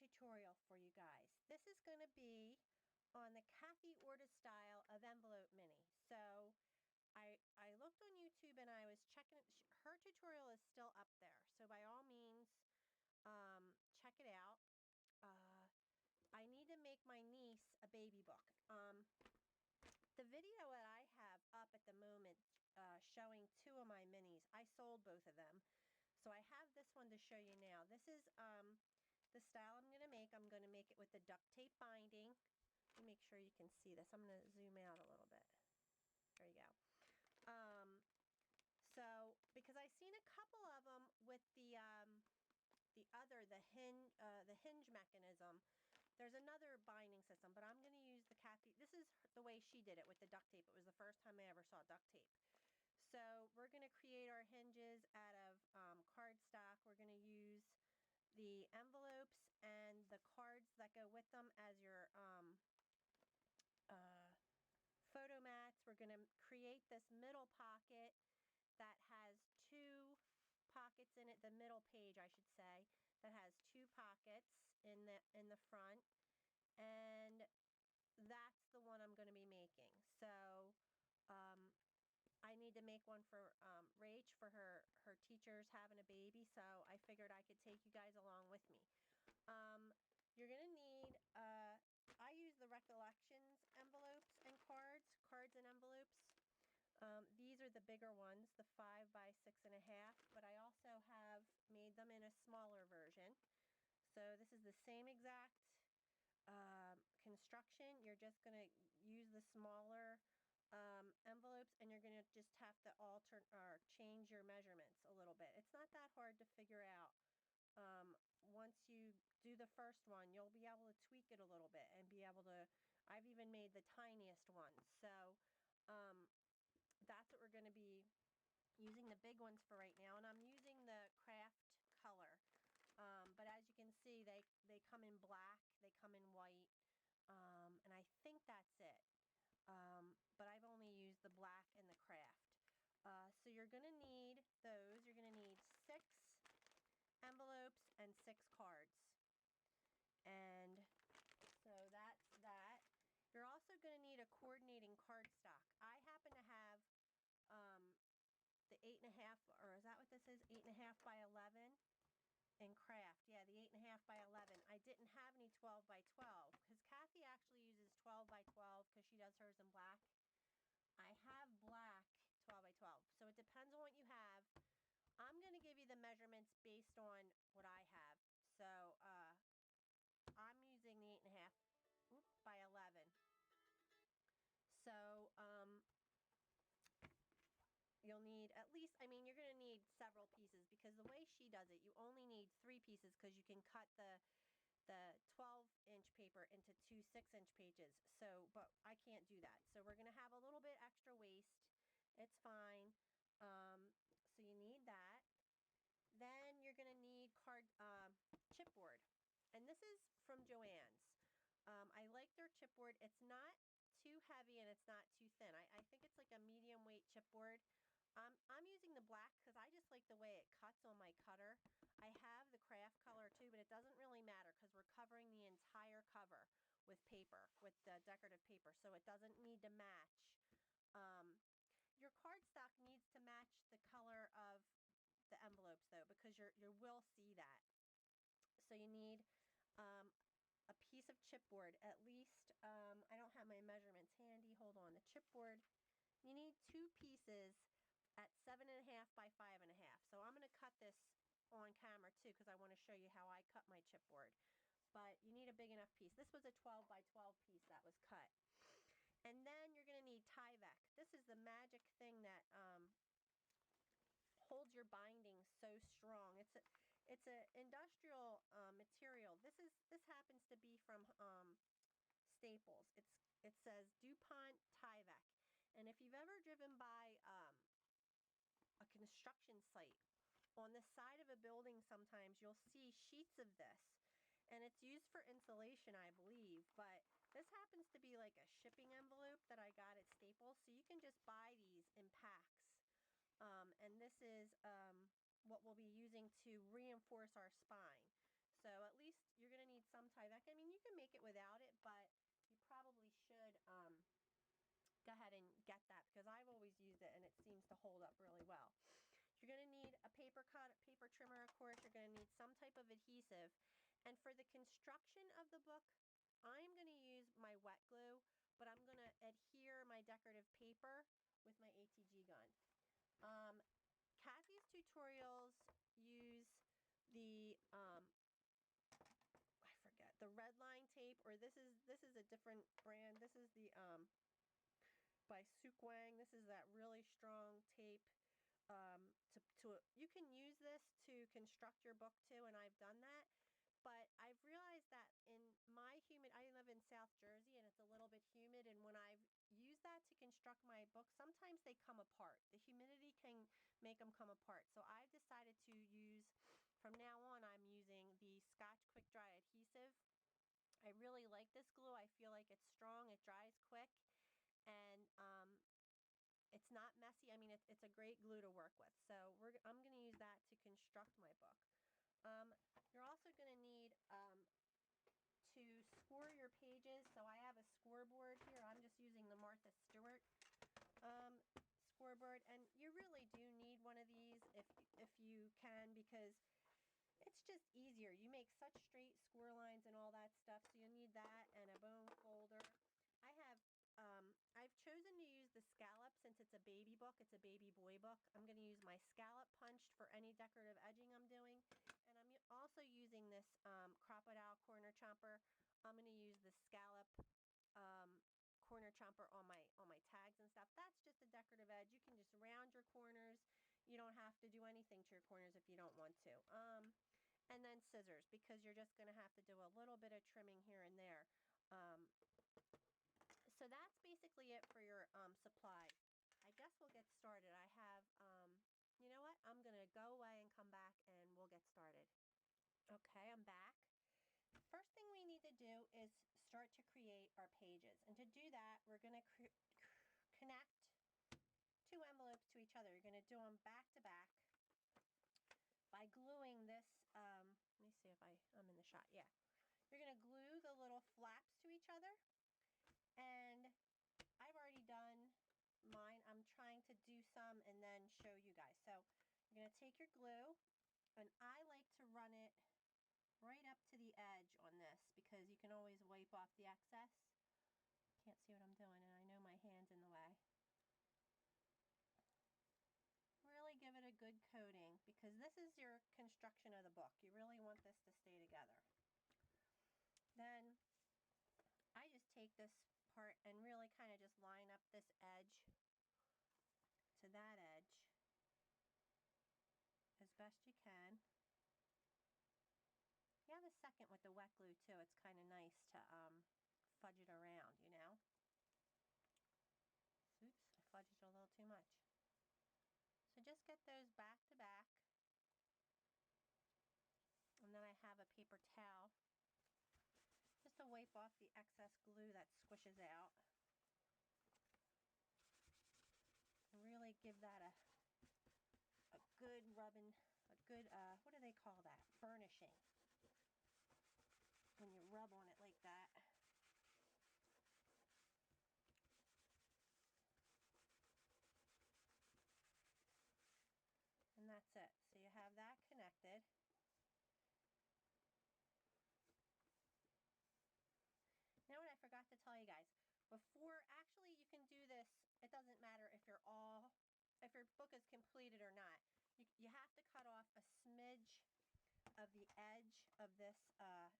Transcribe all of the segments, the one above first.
tutorial for you guys. This is going to be on the Kathy Orta style of envelope mini. So I looked on YouTube and I was checking it. Her tutorial is still up there. So by all means, check it out. I need to make my niece a baby book. The video that I have up at the moment showing two of my minis, I sold both of them. So I have this one to show you now. This is the style I'm going to make. I'm going to make it with the duct tape binding. Let me make sure you can see this. I'm going to zoom out a little bit. There you go. So, because I've seen a couple of them with the hinge mechanism. There's another binding system, but I'm going to use the Kathy. This is the way she did it with the duct tape. It was the first time I ever saw duct tape. So we're going to create our hinges out of cardstock. We're going to use the envelopes and the cards that go with them as your photo mats. We're going to create this middle pocket that has two pockets in it, the middle page I should say, that has two pockets in the front, and that's the one I'm going to be making. So I need to make one for Rach for her teacher's having a baby, so I figured I could take you guys along with me. You're going to need, I use the Recollections envelopes and cards and envelopes. These are the bigger ones, the 5 by 6.5, but I also have made them in a smaller version. So this is the same exact construction. You're just going to use the smaller envelopes, and you're going to just have to alter or change your measurements a little bit. It's not that hard to figure out. Once you do the first one, you'll be able to tweak it a little bit and be able to, I've even made the tiniest ones. So that's what we're going to be using the big ones for right now, and I'm using the craft color. But as you can see, they come in black, they come in white, and I think that's it. But I've only used the black and the craft. So you're going to need those. You're going to need 6 envelopes and 6 cards. And so that's that. You're also going to need a coordinating cardstock. I happen to have the 8.5, or is that what this is? 8.5 by 11 in craft. Yeah, the 8.5 by 11. I didn't have any 12 by 12 because Kathy actually uses 12 by 12 because she does hers in black. I have black 12 by 12, so it depends on what you have. I'm going to give you the measurements based on what I have. So I'm using the 8.5 by 11. So you'll need at least, I mean, you're going to need several pieces because the way she does it, you only need 3 pieces because you can cut the 12-inch paper into 2 6-inch pages. So, but I can't do that. So we're going to have a little bit extra waste. It's fine. So you need that. Then you're going to need chipboard. And this is from Joann's. I like their chipboard. It's not too heavy and it's not too thin. I think it's like a medium weight chipboard. I'm using the black because I just like the way it cuts on my cutter. I have the craft color too, but it doesn't really matter because we're covering the entire cover with paper, with the decorative paper, so it doesn't need to match. Your cardstock needs to match the color of the envelopes though, because you will see that. So you need a piece of chipboard, at least. I don't have my measurements handy. Hold on. The chipboard, you need 2 pieces at 7.5 by 5.5. So I'm going to cut this on camera too because I want to show you how I cut my chipboard. But you need a big enough piece. This was a 12 by 12 piece that was cut. And then you're going to need Tyvek. This is the magic thing that holds your binding so strong. It's a industrial material. This happens to be from Staples. It says DuPont Tyvek. And if you've ever driven by a construction site, on the side of a building sometimes you'll see sheets of this, and it's used for insulation, I believe, but this happens to be like a shipping envelope that I got at Staples, so you can just buy these in packs. And this is what we'll be using to reinforce our spine. So at least you're going to need some Tyvek. I mean, you can make it without it, but you probably should go ahead and get that, because I've always used it and it seems to hold up really well. You're going to need a paper cut, a paper trimmer, of course. You're going to need some type of adhesive. And for the construction of the book, I'm going to use my wet glue, but I'm going to adhere my decorative paper with my ATG gun. Kathy's tutorials use the I forget, the red line tape, or this is a different brand. This is the by Suk Wang. This is that really strong tape. You can use this to construct your book too, and I've done that. But I've realized that in my I live in South Jersey and it's a little bit humid, and when I've used that to construct my book, sometimes they come apart. The humidity can make them come apart. So I've decided to use, from now on, I'm using the Scotch Quick Dry Adhesive. I really like this glue. I feel like it's strong, it dries quick, and it's not messy. I mean, it's a great glue to work with. So I'm going to use that to construct my book. You're also going to need to score your pages. So I have a scoreboard here. I'm just using the Martha Stewart scoreboard, and you really do need one of these if you can, because it's just easier. You make such straight score lines and all that stuff, so you need that and a bone folder. I've chosen to use the scallop since it's a baby book. It's a baby boy book. I'm going to use my scallop punched for any decorative edging I'm doing. And I'm also using this Crocodile corner chomper. I'm going to use the scallop corner chomper on my tags and stuff. That's just a decorative edge. You can just round your corners. You don't have to do anything to your corners if you don't want to. And then scissors, because you're just going to have to do a little bit of trimming here and there. So that's basically it for your supplies. I guess we'll get started. I have, you know what? I'm going to go away and come back and we'll get started. Okay, I'm back. First thing we need to do is start to create our pages. And to do that, we're going to connect two envelopes to each other. You're going to do them back to back by gluing this, let me see if I'm in the shot. Yeah. You're going to glue the little flaps to each other. And I've already done mine. I'm trying to do some and then show you guys. So you're going to take your glue, and I like to run it right up to the edge on this because you can always wipe off the excess. Can't see what I'm doing, and I know my hand's in the way. Really give it a good coating because this is your construction of the book. You really want this to stay together. Then I just take this part and really kind of just line up this edge to that edge as best you can. You have a second with the wet glue too. It's kind of nice to fudge it around, you know. Oops, I fudged it a little too much. So just get those back to back. And then I have a paper towel just to wipe off the excess glue that squishes out. And really give that a good rubbing, a good, what do they call that? Burnishing. When you rub on it like that. And that's it. So you have that connected. You know what I forgot to tell you guys? Before, actually you can do this, it doesn't matter if your book is completed or not. You have to cut off a smidge of the edge of this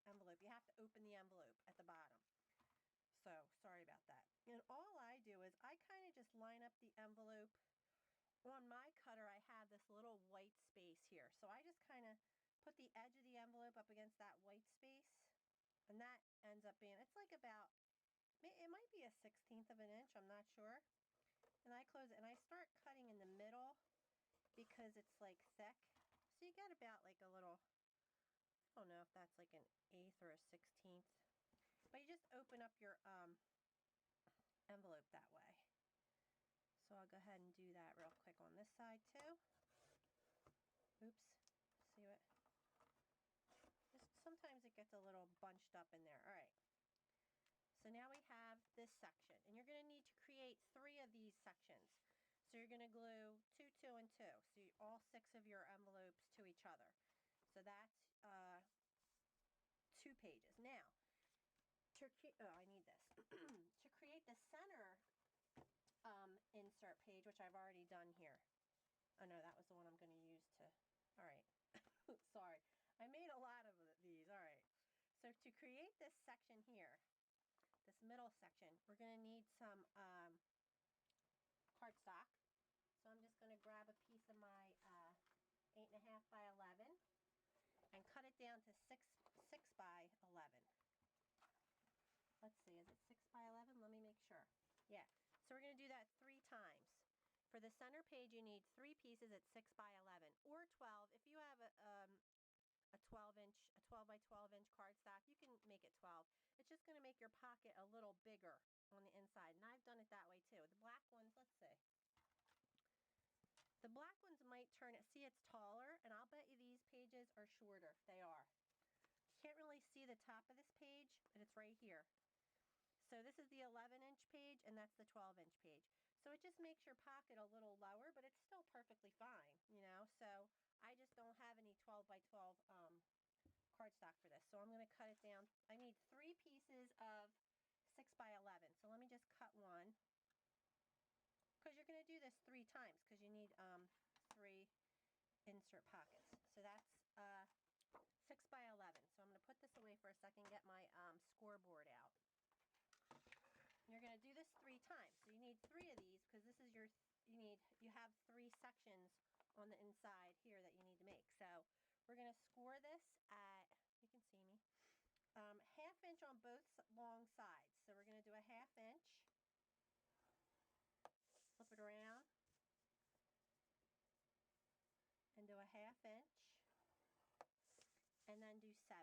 envelope. You have to open the envelope at the bottom. So, sorry about that. And all I do is I kind of just line up the envelope. On my cutter, I have this little white space here. So I just kind of put the edge of the envelope up against that white space. And that ends up being, it's like about, it might be a 1/16 of an inch, I'm not sure. And I close it and I start cutting in the middle because it's like thick. So you get about like a little, I don't know if that's like an 1/8 or a 1/16. But you just open up your envelope that way. So I'll go ahead and do that real quick on this side too. Oops. See what? Just sometimes bunched up in there. All right. So now we have this section, and you're going to need to create 3 of these sections. So you're going to glue 2, 2, and 2. So all 6 of your envelopes to each other. So that's 2 pages. Now, I need this. To create the center insert page, which I've already done here. Oh no, that was the one I'm going to use to, all right. Sorry. I made a lot of these. All right. So to create this section here, this middle section, we're going to need some cardstock. So I'm just going to grab a piece of my 8.5 by 11 and cut it down to 6 by 11. Let's see, is it 6 by 11? Let me make sure. Yeah. So we're going to do that 3 times. For the center page, you need 3 pieces at 6 by 11 or 12. If you have a 12 by 12 inch cardstock, you can make it 12. It's just going to make your pocket a little bigger on the inside, and I've done it that way too. The black ones, let's see. The black ones might turn it, see it's taller, and I'll bet you these pages are shorter. They are. You can't really see the top of this page, but it's right here. So this is the 11-inch page, and that's the 12-inch page. So it just makes your pocket a little lower, but it's still perfectly fine, you know. So I just don't have any 12 by 12 cardstock for this. So I'm going to cut it down. I need 3 pieces of 6 by 11. So let me just cut one. Because you're going to do this 3 times because you need 3 insert pockets. So that's 6 by 11. So I'm going to put this away for a second, get my scoreboard out. You're going to do this 3 times. So you need 3 of these because this is you have 3 sections on the inside here that you need to make. So we're going to score this at, you can see me, 1/2 inch on both long sides. So we're going to do a 1/2 inch. Flip it around and do a 1/2 inch, and then do 7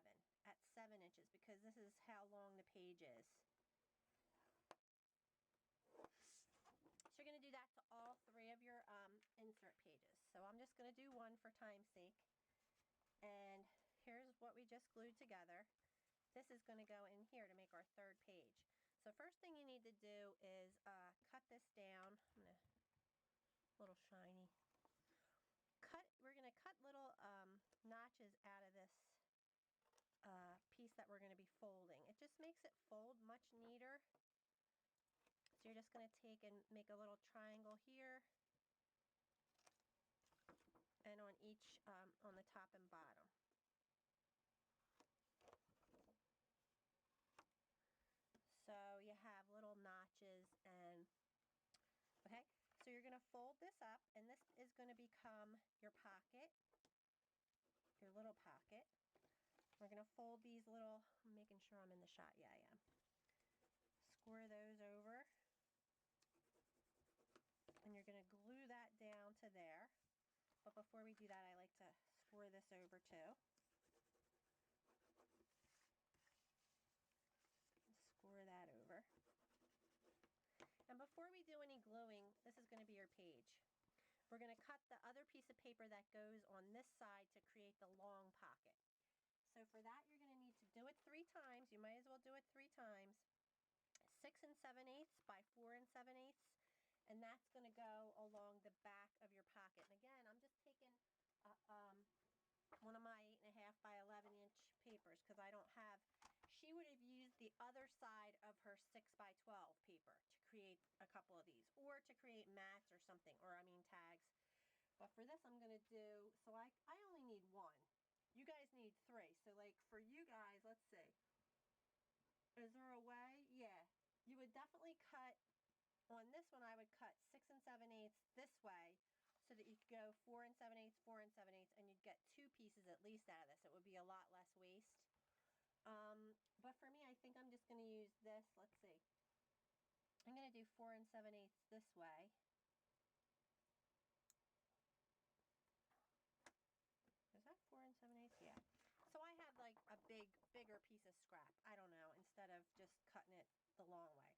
at 7 inches because this is how long the page is. So you're going to do that to all 3 of your insert pages. So I'm just going to do one for time's sake, and here's what we just glued together. This is going to go in here to make our 3rd page. So first thing you need to do is cut this down. I'm gonna, a little shiny. We're going to cut little notches out of this piece that we're going to be folding. It just makes it fold much neater. So you're just going to take and make a little triangle here and on each, on the top and bottom. So you have little notches and, okay, so you're going to fold this up, and this is going to become your pocket, your little pocket. We're going to fold these little, I'm making sure I'm in the shot, yeah I am. Score those over, and you're going to glue that down to there. But before we do that, I like to score this over too. Score that over. And before we do any gluing, this is going to be your page. We're going to cut the other piece of paper that goes on this side to create the long pocket. So for that, you're going to need to do it 3 times. You might as well do it 3 times. 6 7/8 by 4 7/8, and that's going to go along the back of your pocket. And again, I'm just taking one of my 8.5 by 11-inch papers because I don't have. She would have used the other side of her 6 by 12 paper to create a couple of these, or to create mats or something, or I mean tags. But for this, I'm going to do, so I only need 1. You guys need 3. So like for you guys, let's see. Is there a way? Yeah. You would definitely cut, on this one I would cut 6 7/8 this way so that you could go 4 7/8, 4 7/8, and you'd get 2 pieces at least out of this. It would be a lot less waste. But for me, I think I'm just going to use this. Let's see. I'm going to do 4 7/8 this way. Is that 4 7/8? Yeah. So I have like a bigger piece of scrap. I don't know, instead of just cutting it the long way.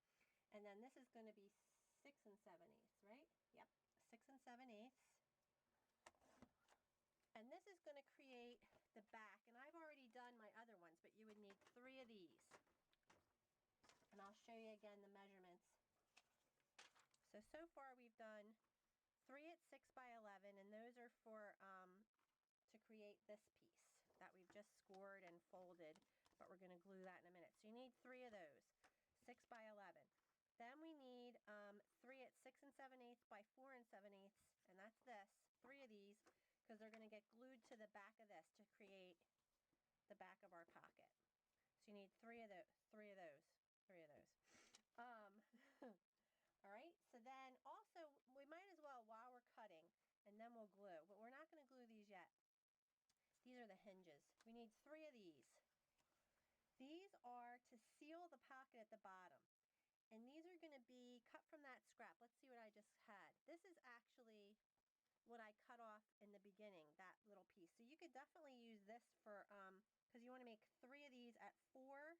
And then this is going to be 6 7/8, right? Yep, 6 7/8. And this is going to create the back. And I've already done my other ones, but you would need 3 I'll show you again the measurements. So far we've done 3 at 6 by 11, and those are for to create this piece that we've just scored and folded, but we're going to glue that in a minute. So you need 3 of those, 6 by 11. Then we need 3 at 6 7/8 by 4 7/8, and that's this, 3 of these, because they're going to get glued to the back of this to create the back of our pocket. So you need 3 of those, 3 of those, 3 of those. All right, so then also we might as well, while we're cutting, and then we'll glue, but we're not going to glue these yet. These are the hinges. We need 3 of these. These are to seal the pocket at the bottom. And these are going to be cut from that scrap. Let's see what I just had. This is actually what I cut off in the beginning, that little piece. So you could definitely use this for, because you want to make 3 of these at 4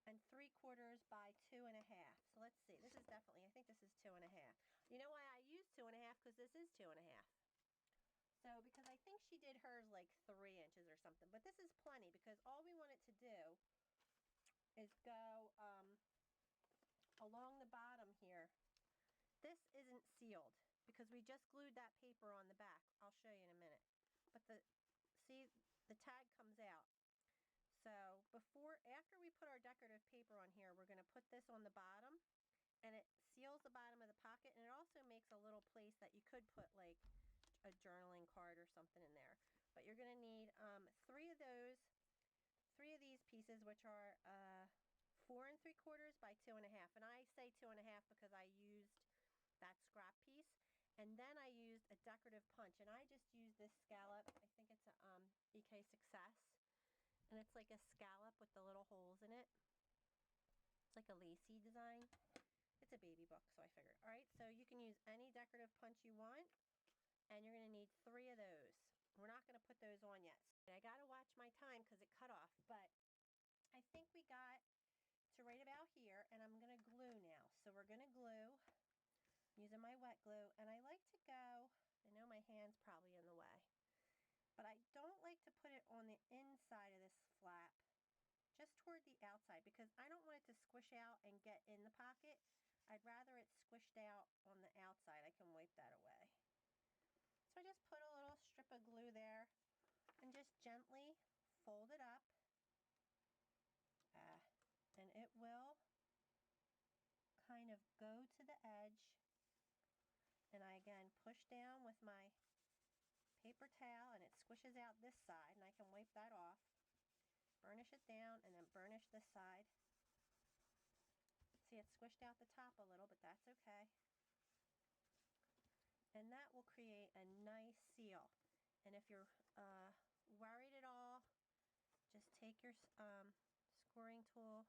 3/4 by 2 1/2. So let's see. This is definitely, I think this is 2 1/2. You know why I use 2 1/2? Because this is 2 1/2. So, because I think she did hers like 3 inches or something. But this is plenty, because all we want it to do is go along the bottom here. This isn't sealed because we just glued that paper on the back. I'll show you in a minute. But see, the tag comes out. So after we put our decorative paper on here, we're going to put this on the bottom, and it seals the bottom of the pocket, and it also makes a little place that you could put like a journaling card or something in there. But you're going to need 3 of those, 3 of these pieces, which are 4 3/4 by 2 1/2. And I say 2 1/2 because I used that scrap piece, and then I used a decorative punch, and I just used this scallop. I think it's a EK Success, and it's like a scallop with the little holes in it. It's like a lacy design. It's a baby book, so I figured. All right, so you can use any decorative punch you want. And you're going to need 3 of those. We're not going to put those on yet. I got to watch my time because it cut off, but I think we got to right about here, and I'm going to glue now. So we're going to glue using my wet glue, and I like to go, I know my hand's probably in the way, but I don't like to put it on the inside of this flap, just toward the outside, because I don't want it to squish out and get in the pocket. I'd rather it squished out on the outside. I can wipe that away. So I just put a little strip of glue there and just gently fold it up, and it will kind of go to the edge, and I again push down with my paper towel, and it squishes out this side, and I can wipe that off, burnish it down, and then burnish this side. See, it squished out the top a little, but that's okay. And that will create a nice seal. And if you're worried at all, just take your scoring tool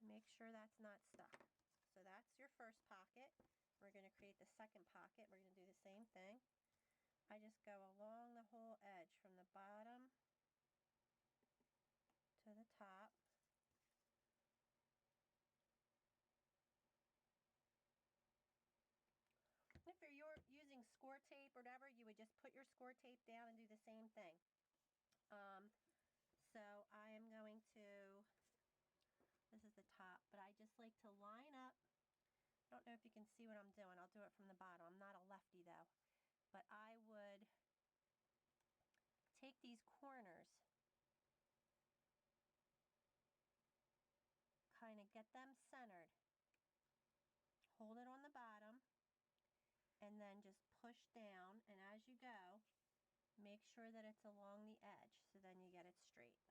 and make sure that's not stuck. So that's your first pocket. We're going to create the second pocket. We're going to do the same thing. I just go along the whole edge from the bottom to the top. If you're using score tape or whatever, you would just put your score tape down and do the same thing. So I am going to, this is the top, but I just like to line up. I don't know if you can see what I'm doing. I'll do it from the bottom. I'm not a lefty though. But I would take these corners, kind of get them centered, hold it on the bottom, and then just push down, and as you go, make sure that it's along the edge, so then you get it straight.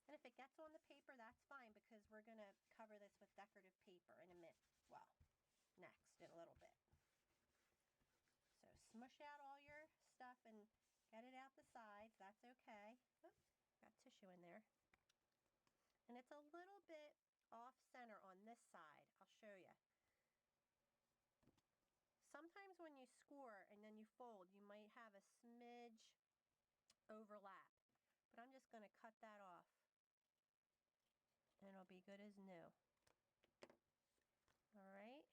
And if it gets on the paper, that's fine, because we're going to cover this with decorative paper in a minute. Well, next, in a little bit. So smush out all your stuff and get it out the sides. That's okay. Oops, got tissue in there. And it's a little bit off center on this side. I'll show you. Sometimes when you score and then you fold, you might have a smidge overlap. But I'm just going to cut that off, and it'll be good as new. All right.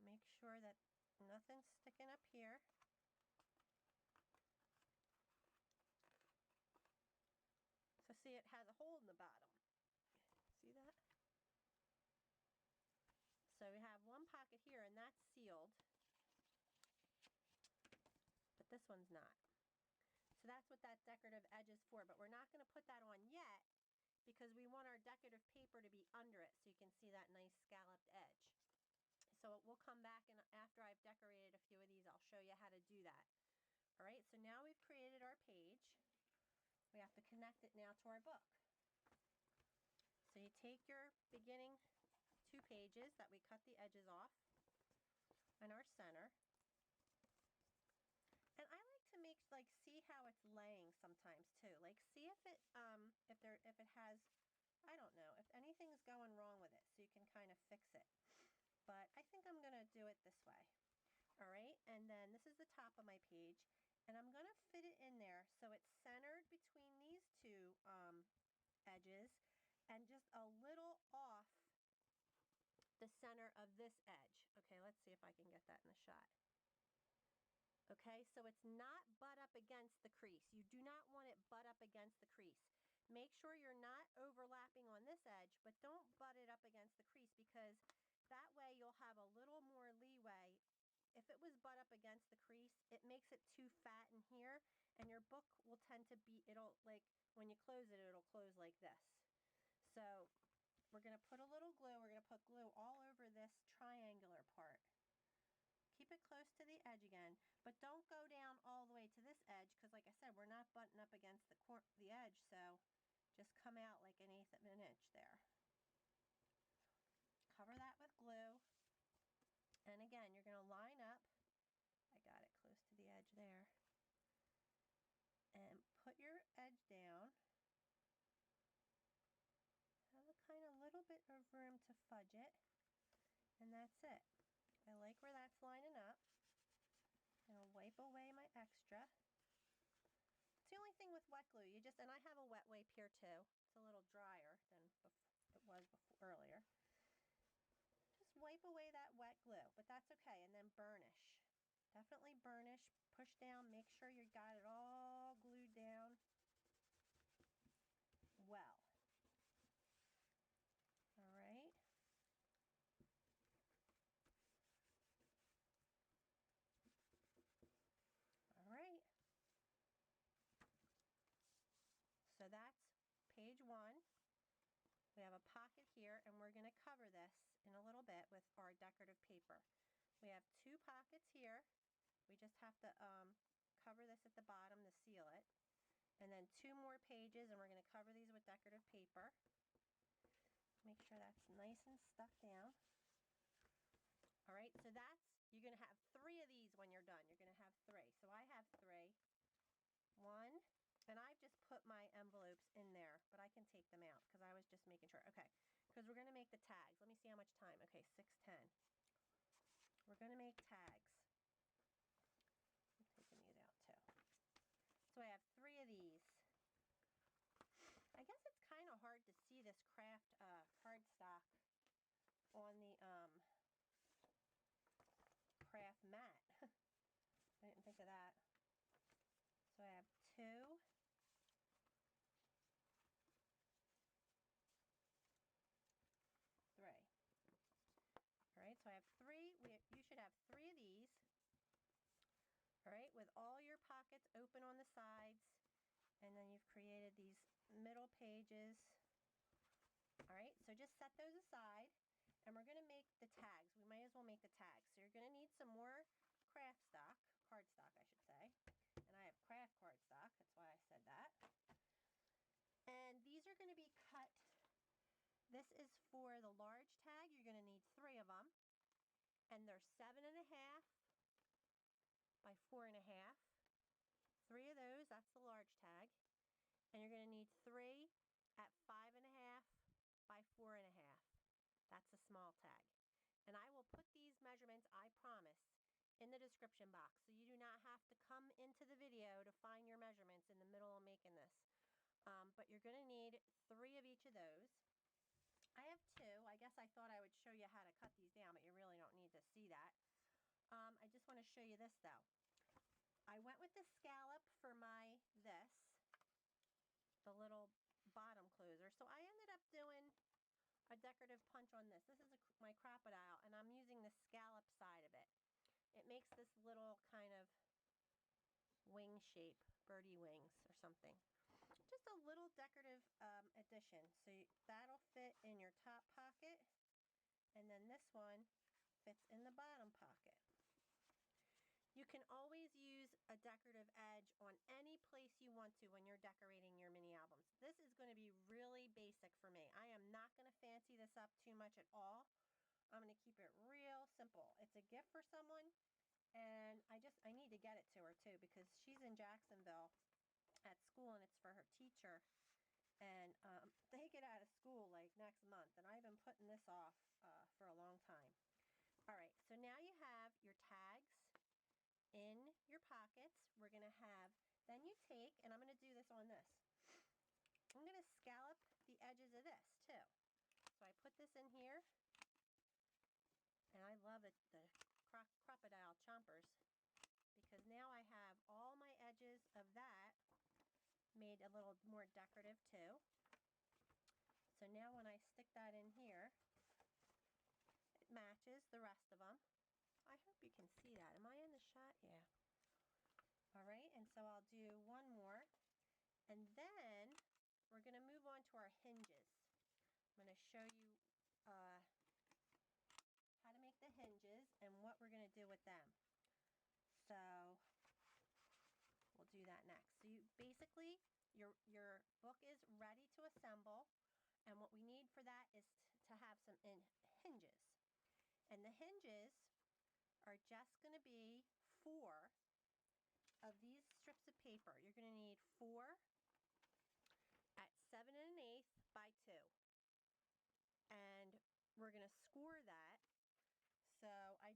Make sure that nothing's sticking up here. it has a hole in the bottom. See that? So we have one pocket here, and that's sealed, but this one's not. So that's what that decorative edge is for, but we're not going to put that on yet because we want our decorative paper to be under it so you can see that nice scalloped edge. So we'll come back, and after I've decorated a few of these, I'll show you how to do that. All right, so now we've created our page. We have to connect it now to our book. So you take your beginning 2 pages that we cut the edges off and our center. And I like to make, like, see how it's laying sometimes too. Like, see if it if it has, I don't know, if anything's going wrong with it, so you can kind of fix it. But I think I'm gonna do it this way. All right, and then this is the top of my page, and I'm gonna fit it in there so it's centered between these 2 edges and just a little off the center of this edge. Okay, let's see if I can get that in the shot. Okay, so it's not butt up against the crease. You do not want it butt up against the crease. Make sure you're not overlapping on this edge, but don't butt it up against the crease, because that way you'll have a little more leeway. If it was butt up against the crease, it makes it too fat in here, and your book will tend to be, it'll, like, when you close it, it'll close like this. So we're going to put a little glue. We're going to put glue all over this triangular part. Keep it close to the edge again, but don't go down all the way to this edge, because like I said, we're not butting up against the edge, so just come out like 1/8 of an inch there. Cover that with glue, and again, you're going to line up. I got it close to the edge there. And put your edge down. Have a kind of little bit of room to fudge it, and that's it. I like where that's lining up. And I'll wipe away my extra. It's the only thing with wet glue. You just, and I have a wet wipe here too. It's a little drier than it was earlier. Just wipe away that wet glue, but that's okay. And then burnish. Definitely burnish. Push down. Make sure you got it all glued down well. All right. All right. So that's page 1. We have a pocket here, and we're going to cover this in a little bit with our decorative paper. We have 2 pockets here. We just have to cover this at the bottom to seal it. And then 2 more pages, and we're going to cover these with decorative paper. Make sure that's nice and stuck down. All right, so you're going to have 3 of these when you're done. You're going to have 3. So I have 3. 1, and I've just put my envelopes in there, but I can take them out because I was just making sure. Okay, because we're going to make the tags. Let me see how much time. Okay, 6:10. We're going to make tags. I'm taking these out too. So I have 3 of these. I guess it's kind of hard to see this craft cardstock on the craft mat. I didn't think of that. So I have 2. 3. All right, so I have 3. You should have 3 of these. All right, with all your pockets open on the sides, and then you've created these middle pages. All right, so just set those aside, and we're going to make the tags. We might as well make the tags. So you're going to need some more cardstock, I should say. And I have craft cardstock, that's why I said that. And these are going to be cut. This is for the large tag. You're going to need 3 of them, and they're 7.5 by 4.5. 3 of those, that's the large tag. And you're going to need 3 at 5.5 by 4.5. That's a small tag. And I will put these measurements, I promise, in the description box, so you do not have to come into the video to find your measurements in the middle of making this. But you're going to need 3 of each of those. I have 2. I guess I thought I would show you how to cut these down, but you really don't need to see that. I just want to show you this though. I went with the scallop for the little bottom So I ended up doing a decorative punch on this. This is my crocodile, and I'm using the scallop side of it. It makes this little kind of wing shape, birdie wings or something. Just a little decorative addition. So that'll fit in your top pocket, and then this one fits in the bottom pocket. You can always use a decorative edge on any place you want to when you're decorating your mini albums. This is going to be really basic for me. I am not going to fancy this up too much at all. I'm going to keep it real simple. It's a gift for someone, and I need to get it to her too, because she's in Jacksonville at school, and it's for her teacher. And they get out of school like next month, and I've been putting this off for a long time. All right, so now you have your tags in your pockets. We're going to have, then you take, and I'm going to do this on this. I'm going to scallop the edges of this too. So I put this in here, and I love it, the crocodile chompers, because now I have all my edges of that made a little more decorative too. So now when I stick that in here, it matches the rest of them. I hope you can see that. Am I in the shot? Yeah. All right, and so I'll do one more. And then we're going to move on to our hinges. I'm going to show you how to make the hinges and what we're going to do with them. So we'll do that next. So you basically, your book is ready to assemble, and what we need for that is to have some hinges. And the hinges are just going to be 4 of these strips of paper. You're going to need 4 at 7 1/8 by 2. And we're going to score that. So I